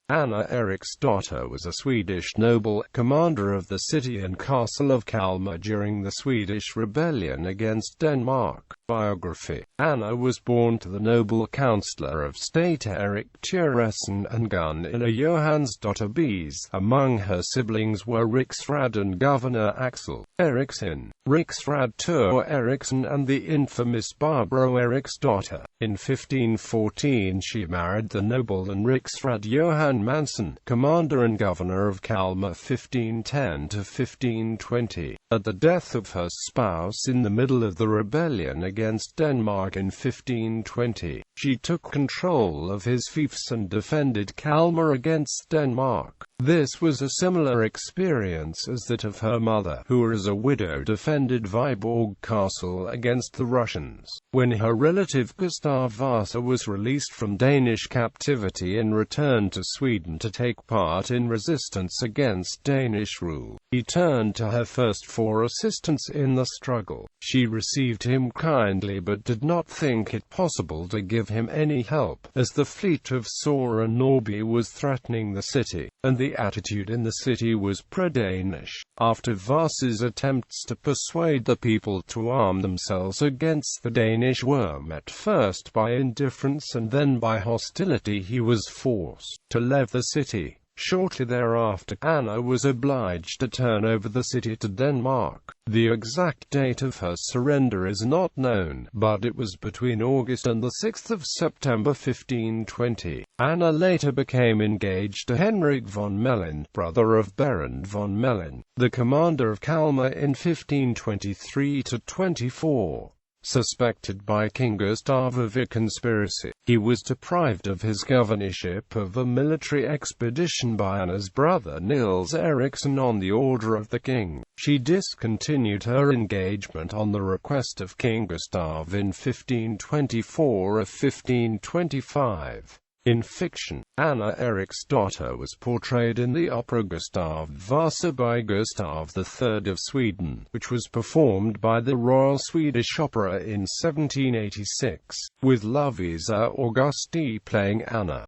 Anna Eriksdotter was a Swedish noble, commander of the city and castle of Kalmar during the Swedish rebellion against Denmark. Biography. Anna was born to the noble councillor of state Erik Thuresson and Gunilla Johansdotter Bies. Among her siblings were Riksrad and Governor Axel Eriksson, Riksrad Tor Eriksson and the infamous Barbro Eriksdotter. In 1514 she married the noble and Riksrad Johan Manson, commander and governor of Kalmar 1510 to 1520. At the death of her spouse in the middle of the rebellion against Denmark in 1520, she took control of his fiefs and defended Kalmar against Denmark. This was a similar experience as that of her mother, who as a widow defended Viborg Castle against the Russians. When her relative Gustav Vasa was released from Danish captivity and returned to Sweden to take part in resistance against Danish rule, he turned to her first for assistance in the struggle. She received him kindly but did not think it possible to give him any help, as the fleet of Sora Norby was threatening the city, and the attitude in the city was pro-Danish. After Vasa's attempts to persuade the people to arm themselves against the Danish were met first by indifference and then by hostility, he was forced to leave the city. Shortly thereafter, Anna was obliged to turn over the city to Denmark. The exact date of her surrender is not known, but it was between August and the 6th of September 1520. Anna later became engaged to Henrik von Mellin, brother of Berend von Mellin, the commander of Kalmar in 1523–24. Suspected by King Gustav of a conspiracy, he was deprived of his governorship of a military expedition by Anna's brother Nils Eriksson on the order of the king. She discontinued her engagement on the request of King Gustav in 1524 or 1525. In fiction, Anna Eriksdotter was portrayed in the opera Gustav Vasa by Gustav III of Sweden, which was performed by the Royal Swedish Opera in 1786, with Lovisa Augusti playing Anna.